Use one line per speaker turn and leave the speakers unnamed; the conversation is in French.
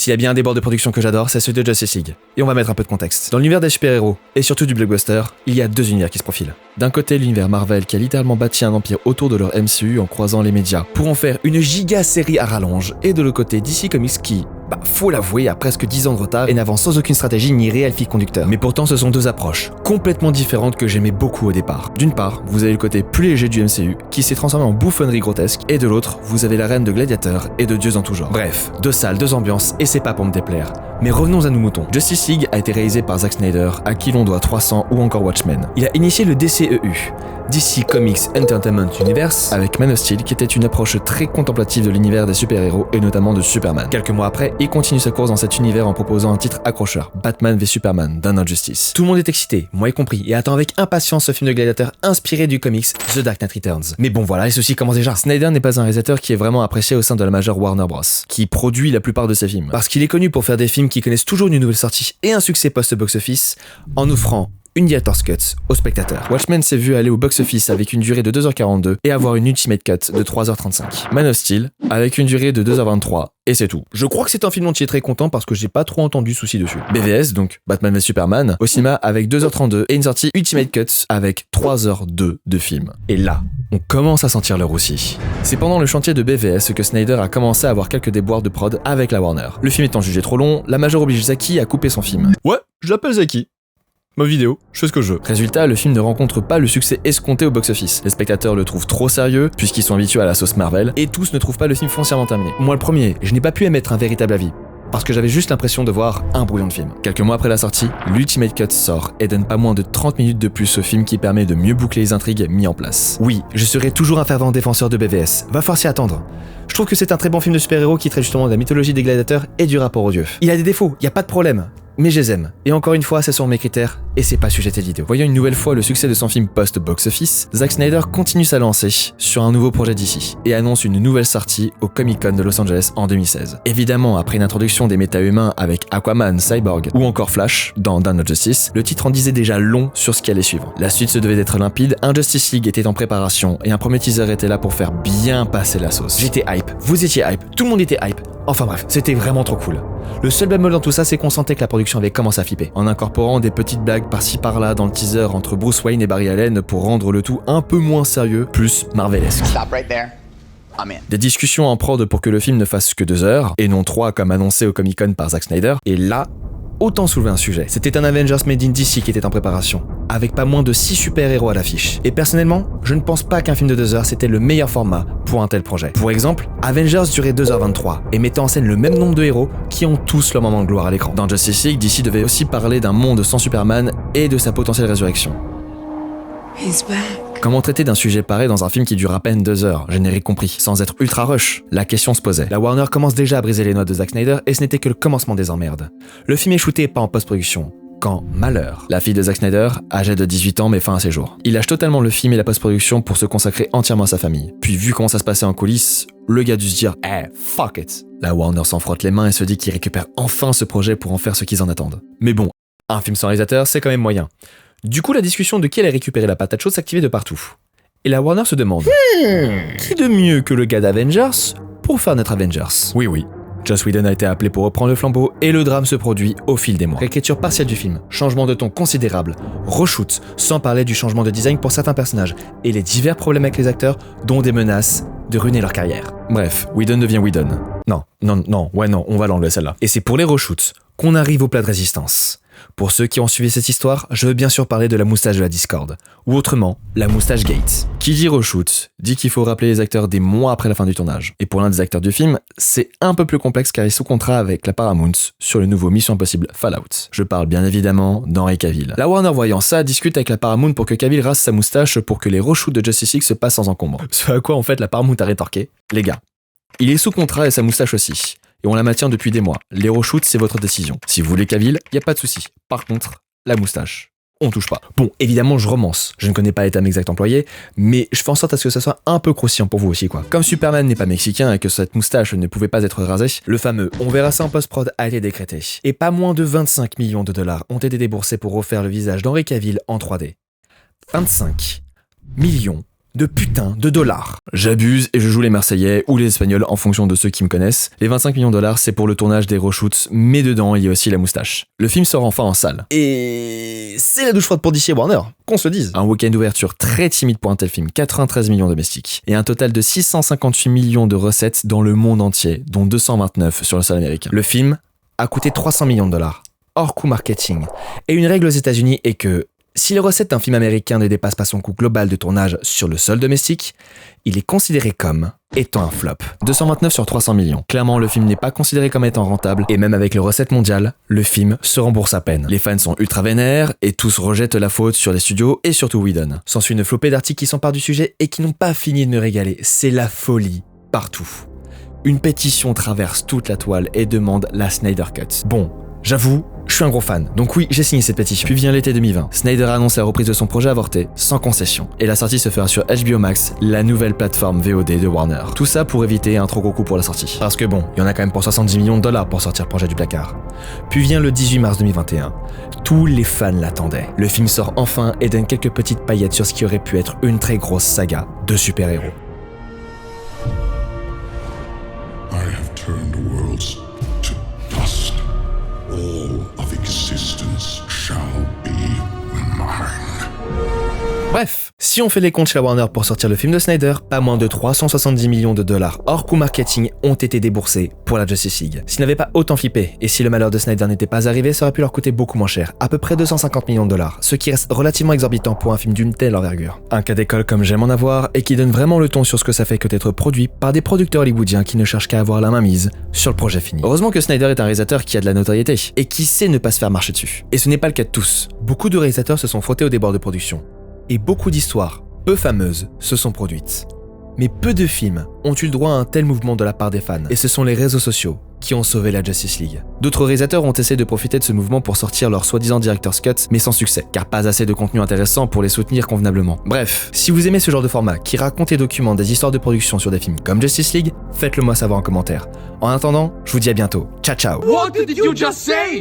S'il y a bien un des bords de production que j'adore, c'est celui de Justice League. Et on va mettre un peu de contexte. Dans l'univers des super-héros, et surtout du blockbuster, il y a deux univers qui se profilent. D'un côté, l'univers Marvel qui a littéralement bâti un empire autour de leur MCU en croisant les médias pour en faire une giga série à rallonge, et de l'autre côté, DC Comics qui, faut l'avouer, a presque 10 ans de retard et n'avance sans aucune stratégie ni réel fil conducteur. Mais pourtant, ce sont deux approches complètement différentes que j'aimais beaucoup au départ. D'une part, vous avez le côté plus léger du MCU qui s'est transformé en bouffonnerie grotesque, et de l'autre, vous avez l'arène de gladiateurs et de dieux en tout genre. Bref, deux salles, deux ambiances, et c'est pas pour me déplaire. Mais revenons à nos moutons. Justice League a été réalisé par Zack Snyder, à qui l'on doit 300 ou encore Watchmen. Il a initié le DCEU, DC Comics Entertainment Universe, avec Man of Steel, qui était une approche très contemplative de l'univers des super-héros et notamment de Superman. Quelques mois après, il continue sa course dans cet univers en proposant un titre accrocheur, Batman v Superman, Dawn of Justice. Tout le monde est excité, moi y compris, et attend avec impatience ce film de gladiateur inspiré du comics The Dark Knight Returns. Mais bon voilà, les soucis commencent déjà. Snyder n'est pas un réalisateur qui est vraiment apprécié au sein de la majeure Warner Bros, qui produit la plupart de ses films. Parce qu'il est connu pour faire des films qui connaissent toujours une nouvelle sortie et un succès post-box-office, en offrant une director's cut au spectateur. Watchmen s'est vu aller au box-office avec une durée de 2h42 et avoir une ultimate cut de 3h35. Man of Steel avec une durée de 2h23 et c'est tout. Je crois que c'est un film dont il est très content parce que j'ai pas trop entendu souci dessus. BVS, donc Batman v Superman, au cinéma avec 2h32 et une sortie ultimate cut avec 3h02 de film. Et là, on commence à sentir le roussi. C'est pendant le chantier de BVS que Snyder a commencé à avoir quelques déboires de prod avec la Warner. Le film étant jugé trop long, la majeure oblige Zaki à couper son film. Ouais, je l'appelle Zaki. Ma vidéo, je fais ce que je veux. Résultat, le film ne rencontre pas le succès escompté au box-office. Les spectateurs le trouvent trop sérieux, puisqu'ils sont habitués à la sauce Marvel, et tous ne trouvent pas le film foncièrement terminé. Moi le premier, je n'ai pas pu émettre un véritable avis, parce que j'avais juste l'impression de voir un brouillon de film. Quelques mois après la sortie, l'Ultimate Cut sort et donne pas moins de 30 minutes de plus au film qui permet de mieux boucler les intrigues mis en place. Oui, je serai toujours un fervent défenseur de BVS, va falloir s'y attendre. Je trouve que c'est un très bon film de super-héros qui traite justement de la mythologie des gladiateurs et du rapport aux dieux. Il a des défauts, y a pas de problème, mais je les aime. Et encore une fois, ce sont mes critères, et c'est pas sujet de cette vidéo. Voyant une nouvelle fois le succès de son film post-box-office, Zack Snyder continue sa lancée sur un nouveau projet d'ici, et annonce une nouvelle sortie au Comic-Con de Los Angeles en 2016. Évidemment, après une introduction des méta-humains avec Aquaman, Cyborg ou encore Flash dans Dawn of Justice, le titre en disait déjà long sur ce qui allait suivre. La suite se devait d'être limpide, un Justice League était en préparation, et un premier teaser était là pour faire bien passer la sauce. J'étais hype, vous étiez hype, tout le monde était hype. Enfin bref, c'était vraiment trop cool. Le seul bémol dans tout ça, c'est qu'on sentait que la production avait commencé à flipper, en incorporant des petites blagues par-ci par-là dans le teaser entre Bruce Wayne et Barry Allen pour rendre le tout un peu moins sérieux, plus marvelesque.
Stop right there. I'm in.
Des discussions en prod pour que le film ne fasse que 2 heures, et non 3 comme annoncé au Comic-Con par Zack Snyder, et là, autant soulever un sujet. C'était un Avengers Made in DC qui était en préparation, avec pas moins de 6 super-héros à l'affiche. Et personnellement, je ne pense pas qu'un film de 2 heures c'était le meilleur format pour un tel projet. Pour exemple, Avengers durait 2h23 et mettait en scène le même nombre de héros qui ont tous leur moment de gloire à l'écran. Dans Justice League, DC devait aussi parler d'un monde sans Superman et de sa potentielle résurrection.
He's back.
Comment traiter d'un sujet pareil dans un film qui dure à peine 2 heures, générique compris, sans être ultra rush? La question se posait. La Warner commence déjà à briser les notes de Zack Snyder et ce n'était que le commencement des emmerdes. Le film est shooté pas en post-production, quand malheur. La fille de Zack Snyder, âgée de 18 ans, met fin à ses jours. Il lâche totalement le film et la post-production pour se consacrer entièrement à sa famille. Puis vu comment ça se passait en coulisses, le gars a dû se dire « fuck it ». La Warner s'en frotte les mains et se dit qu'il récupère enfin ce projet pour en faire ce qu'ils en attendent. Mais bon, un film sans réalisateur, c'est quand même moyen. Du coup, la discussion de qui allait récupérer la patate chaude s'activait de partout. Et la Warner se demande qui de mieux que le gars d'Avengers pour faire notre Avengers? Oui. Joss Whedon a été appelé pour reprendre le flambeau et le drame se produit au fil des mois. Réécriture partielle du film, changement de ton considérable, reshoot, sans parler du changement de design pour certains personnages, et les divers problèmes avec les acteurs, dont des menaces de ruiner leur carrière. Bref, Whedon devient Whedon. Non, on va l'enlever celle-là. Et c'est pour les reshoots qu'on arrive au plat de résistance. Pour ceux qui ont suivi cette histoire, je veux bien sûr parler de la moustache de la Discord, ou autrement, la moustache Gate. Qui dit reshoot, dit qu'il faut rappeler les acteurs des mois après la fin du tournage. Et pour l'un des acteurs du film, c'est un peu plus complexe car il est sous contrat avec la Paramount sur le nouveau Mission Impossible Fallout. Je parle bien évidemment d'Henry Cavill. La Warner voyant ça discute avec la Paramount pour que Cavill rase sa moustache pour que les reshoots de Justice League se passent sans encombre. Ce à quoi en fait la Paramount a rétorqué, les gars, il est sous contrat et sa moustache aussi. Et on la maintient depuis des mois. Les reshoots, c'est votre décision. Si vous voulez Cavill, y a pas de souci. Par contre, la moustache, on touche pas. Bon, évidemment, je romance. Je ne connais pas les termes exacts employés, mais je fais en sorte à ce que ça soit un peu croustillant pour vous aussi, quoi. Comme Superman n'est pas mexicain et que cette moustache ne pouvait pas être rasée, le fameux « on verra ça en post-prod » a été décrété. Et pas moins de 25 millions de dollars ont été déboursés pour refaire le visage d'Henry Cavill en 3D. 25 millions de putain de dollars. J'abuse et je joue les Marseillais ou les Espagnols en fonction de ceux qui me connaissent. Les 25 millions de dollars, c'est pour le tournage des reshoots, mais dedans, il y a aussi la moustache. Le film sort enfin en salle. Et c'est la douche froide pour DC et Warner, qu'on se le dise. Un week-end d'ouverture très timide pour un tel film, 93 millions domestiques, et un total de 658 millions de recettes dans le monde entier, dont 229 sur le sol américain. Le film a coûté 300 millions de dollars, hors coût marketing. Et une règle aux États-Unis est que si les recettes d'un film américain ne dépassent pas son coût global de tournage sur le sol domestique, il est considéré comme étant un flop. 229 sur 300 millions. Clairement, le film n'est pas considéré comme étant rentable, et même avec les recettes mondiales, le film se rembourse à peine. Les fans sont ultra vénères, et tous rejettent la faute sur les studios et surtout Whedon. S'ensuit une flopée d'articles qui s'emparent du sujet et qui n'ont pas fini de me régaler. C'est la folie partout. Une pétition traverse toute la toile et demande la Snyder Cut. Bon, j'avoue, je suis un gros fan, donc oui, j'ai signé cette pétition. Puis vient l'été 2020. Snyder annonce la reprise de son projet avorté, sans concession. Et la sortie se fera sur HBO Max, la nouvelle plateforme VOD de Warner. Tout ça pour éviter un trop gros coup pour la sortie. Parce que bon, il y en a quand même pour 70 millions de dollars pour sortir Projet du placard. Puis vient le 18 mars 2021. Tous les fans l'attendaient. Le film sort enfin et donne quelques petites paillettes sur ce qui aurait pu être une très grosse saga de super-héros.
I have turned worlds to dust. All of existence shall be mine.
Bref, si on fait les comptes chez la Warner pour sortir le film de Snyder, pas moins de 370 millions de dollars hors coût marketing ont été déboursés pour la Justice League. S'ils n'avaient pas autant flippé, et si le malheur de Snyder n'était pas arrivé, ça aurait pu leur coûter beaucoup moins cher, à peu près 250 millions de dollars, ce qui reste relativement exorbitant pour un film d'une telle envergure. Un cas d'école comme j'aime en avoir, et qui donne vraiment le ton sur ce que ça fait que d'être produit par des producteurs hollywoodiens qui ne cherchent qu'à avoir la main mise sur le projet fini. Heureusement que Snyder est un réalisateur qui a de la notoriété, et qui sait ne pas se faire marcher dessus. Et ce n'est pas le cas de tous. Beaucoup de réalisateurs se sont frottés au débord de production. Et beaucoup d'histoires, peu fameuses, se sont produites. Mais peu de films ont eu le droit à un tel mouvement de la part des fans, et ce sont les réseaux sociaux qui ont sauvé la Justice League. D'autres réalisateurs ont essayé de profiter de ce mouvement pour sortir leur soi-disant Director's Cut, mais sans succès, car pas assez de contenu intéressant pour les soutenir convenablement. Bref, si vous aimez ce genre de format qui raconte et documente des histoires de production sur des films comme Justice League, faites-le moi savoir en commentaire. En attendant, je vous dis à bientôt. Ciao ciao.
What did you just say?